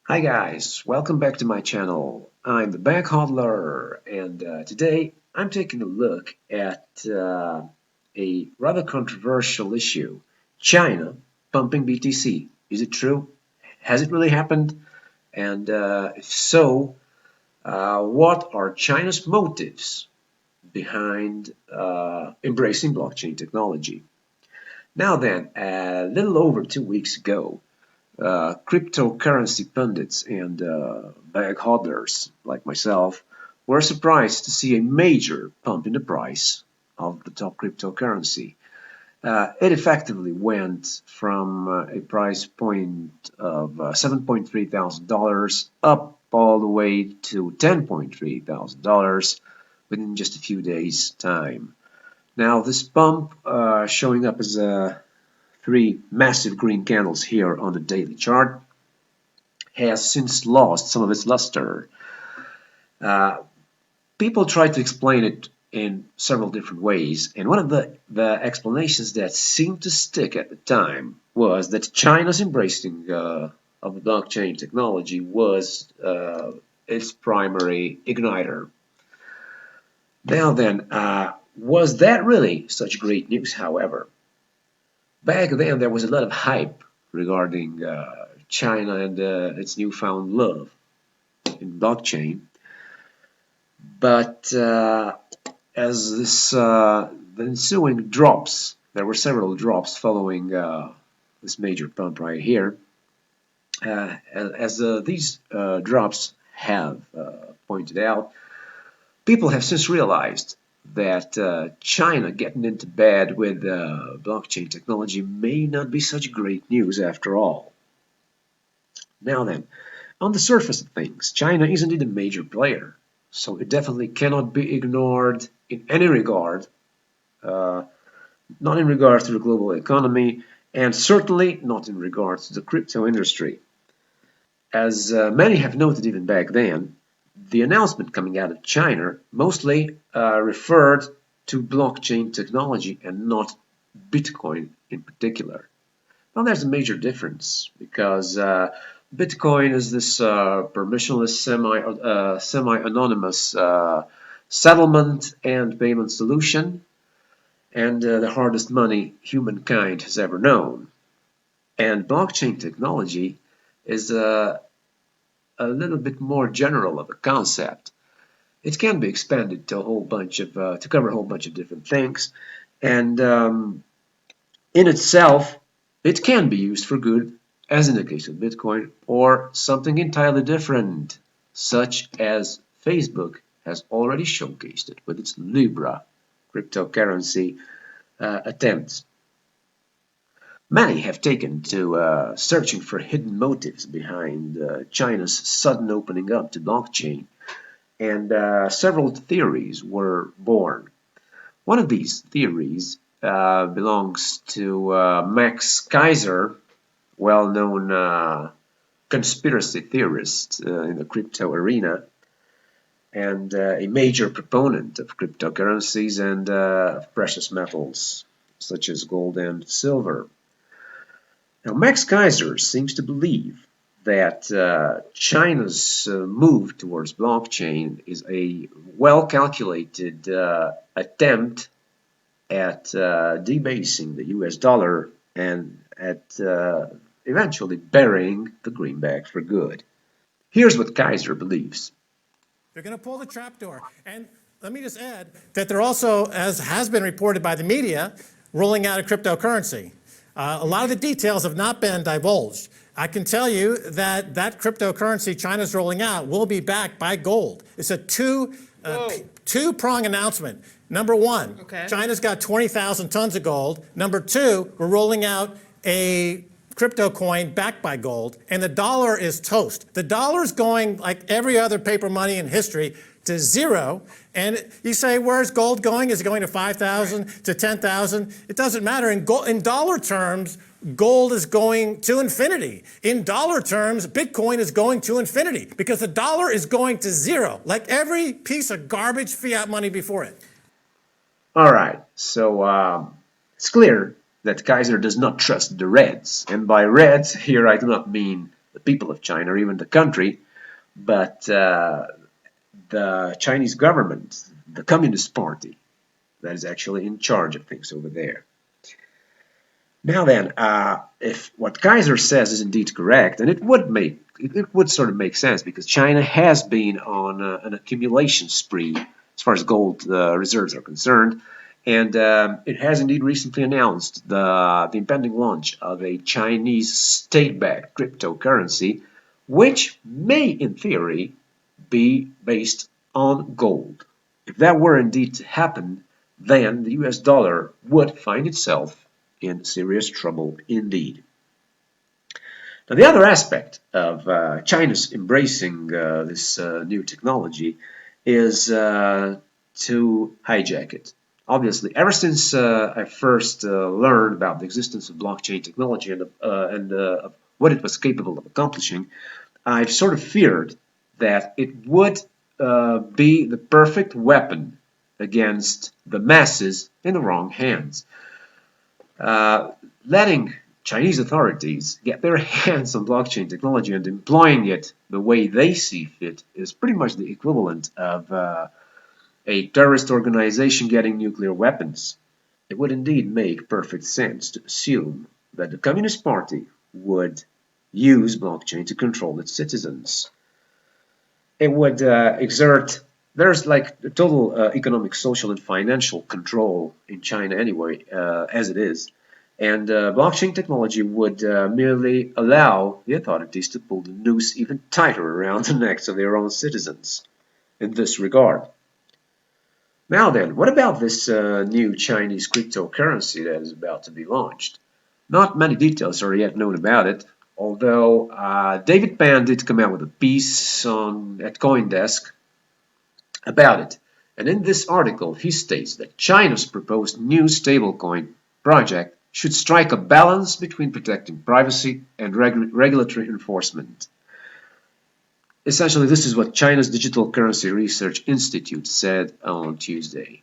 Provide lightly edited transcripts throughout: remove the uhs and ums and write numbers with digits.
Hi guys, welcome back to my channel. I'm the Bank Hodler, and today I'm taking a look at a rather controversial issue. China pumping BTC. Is it true? Has it really happened? And if so, what are China's motives behind embracing blockchain technology? Now then, a little over 2 weeks ago, cryptocurrency pundits and bag hodlers like myself were surprised to see a major pump in the price of the top cryptocurrency. It effectively went from a price point of $7.3 thousand up all the way to $10.3 thousand within just a few days' time. Now, this pump showing up as three massive green candles here on the daily chart has since lost some of its luster. Uh, People try to explain it in several different ways, and one of the explanations that seemed to stick at the time was that China's embracing of the blockchain technology was its primary igniter. Now then, was that really such great news, however? Back then, there was a lot of hype regarding China and its newfound love in blockchain. But as the ensuing drops, there were several drops following this major pump right here. As these drops have pointed out, people have since realized that China getting into bed with blockchain technology may not be such great news after all. Now then, on the surface of things, China is indeed a major player, so it definitely cannot be ignored in any regard, uh, not in regards to the global economy, and certainly not in regards to the crypto industry. As many have noted even back then, the announcement coming out of China mostly referred to blockchain technology and not Bitcoin in particular. Now, there's a major difference because Bitcoin is this permissionless, semi-anonymous settlement and payment solution, and the hardest money humankind has ever known. And blockchain technology is a little bit more general of a concept. It can be expanded to a whole bunch of to cover a whole bunch of different things, and in itself, it can be used for good, as in the case of Bitcoin, or something entirely different, such as Facebook has already showcased it with its Libra cryptocurrency attempts. Many have taken to searching for hidden motives behind China's sudden opening up to blockchain, and several theories were born. One of these theories belongs to Max Keiser, well-known conspiracy theorist in the crypto arena, and a major proponent of cryptocurrencies and precious metals such as gold and silver. Now, Max Keiser seems to believe that China's move towards blockchain is a well-calculated attempt at debasing the US dollar and at eventually burying the greenback for good. Here's what Keiser believes. They're going to pull the trapdoor. And let me just add that they're also, as has been reported by the media, rolling out a cryptocurrency. A lot of the details have not been divulged. I can tell you that that cryptocurrency China's rolling out will be backed by gold. It's a two-prong announcement. Number one, China's got 20,000 tons of gold. Number two, we're rolling out a crypto coin backed by gold, and the dollar is toast. The dollar's going, like every other paper money in history, to zero. And you say, where's gold going? Is it going to 5,000, to 10,000? It doesn't matter. In dollar terms, gold is going to infinity. In dollar terms, Bitcoin is going to infinity because the dollar is going to zero, like every piece of garbage fiat money before it. All right, so it's clear that Kaiser does not trust the Reds, and by Reds here I do not mean the people of China or even the country, but the Chinese government, the Communist Party, that is actually in charge of things over there. Now then, if what Keiser says is indeed correct, and it would sort of make sense because China has been on an accumulation spree as far as gold reserves are concerned, and it has indeed recently announced the impending launch of a Chinese state-backed cryptocurrency, which may, in theory, be based on gold. If that were indeed to happen, then the US dollar would find itself in serious trouble indeed. Now, the other aspect of China's embracing this new technology is to hijack it. Obviously, ever since I first learned about the existence of blockchain technology and what it was capable of accomplishing, I've sort of feared that it would be the perfect weapon against the masses in the wrong hands. Letting Chinese authorities get their hands on blockchain technology and employing it the way they see fit is pretty much the equivalent of a terrorist organization getting nuclear weapons. It would indeed make perfect sense to assume that the Communist Party would use blockchain to control its citizens. It would exert there's like total economic, social, and financial control in China anyway, as it is. And blockchain technology would merely allow the authorities to pull the noose even tighter around the necks of their own citizens in this regard. Now then, what about this new Chinese cryptocurrency that is about to be launched? Not many details are yet known about it, although David Pan did come out with a piece at CoinDesk about it. And in this article, he states that China's proposed new stablecoin project should strike a balance between protecting privacy and regulatory enforcement. Essentially, this is what China's Digital Currency Research Institute said on Tuesday.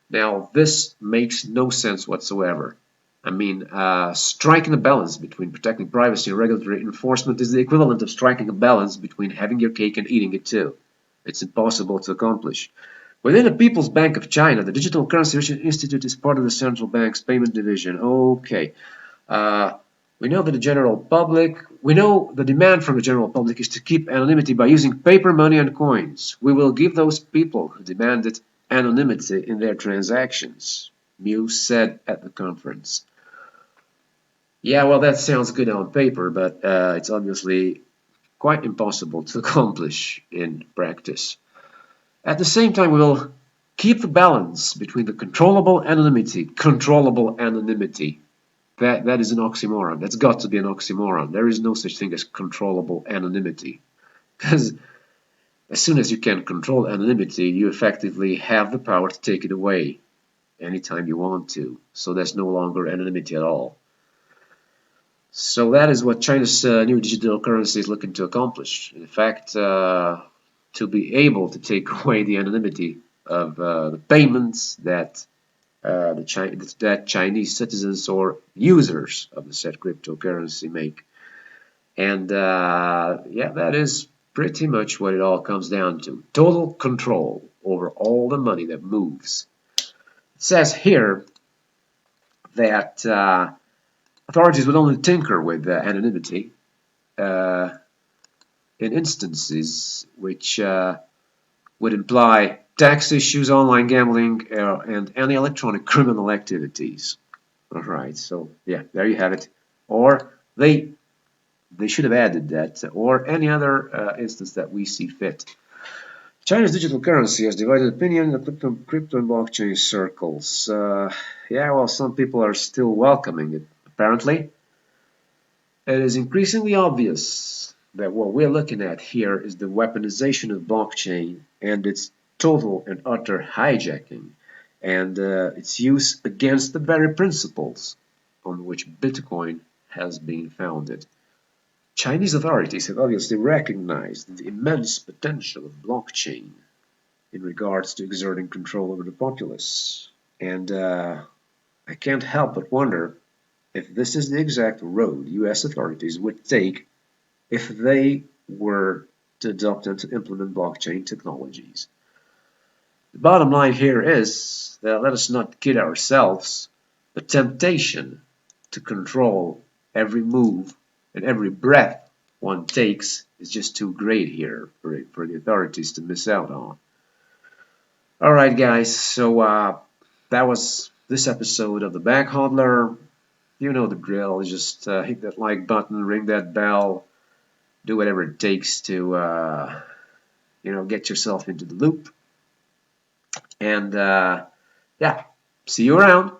Now, this makes no sense whatsoever. I mean, striking a balance between protecting privacy and regulatory enforcement is the equivalent of striking a balance between having your cake and eating it too. It's impossible to accomplish. Within the People's Bank of China, the Digital Currency Research Institute is part of the central bank's payment division. Okay. We know that the demand from the general public is to keep anonymity by using paper money and coins. We will give those people who demanded anonymity in their transactions, Muse said at the conference. Yeah, well, that sounds good on paper, but it's obviously quite impossible to accomplish in practice. At the same time, we will keep the balance between the controllable anonymity. That is an oxymoron. That's got to be an oxymoron. There is no such thing as controllable anonymity. Because as soon as you can control anonymity, you effectively have the power to take it away anytime you want to. So that's no longer anonymity at all. So that is what China's new digital currency is looking to accomplish. In fact, to be able to take away the anonymity of the payments that Chinese citizens or users of the said cryptocurrency make. And yeah, that is pretty much what it all comes down to. Total control over all the money that moves. It says here that authorities would only tinker with anonymity in instances which would imply tax issues, online gambling, and any electronic criminal activities. All right, so yeah, there you have it. Or they should have added that, or any other instance that we see fit. China's digital currency has divided opinion in the crypto and blockchain circles. Yeah, well, some people are still welcoming it, apparently. It is increasingly obvious that what we're looking at here is the weaponization of blockchain and its total and utter hijacking, and its use against the very principles on which Bitcoin has been founded. Chinese authorities have obviously recognized the immense potential of blockchain in regards to exerting control over the populace, and I can't help but wonder if this is the exact road US authorities would take if they were to adopt and to implement blockchain technologies. The bottom line here is that let us not kid ourselves. The temptation to control every move and every breath one takes is just too great here for the authorities to miss out on. Alright guys, so that was this episode of the Bag Hodler. You know the drill, just hit that like button, ring that bell, do whatever it takes to get yourself into the loop. And yeah, see you around.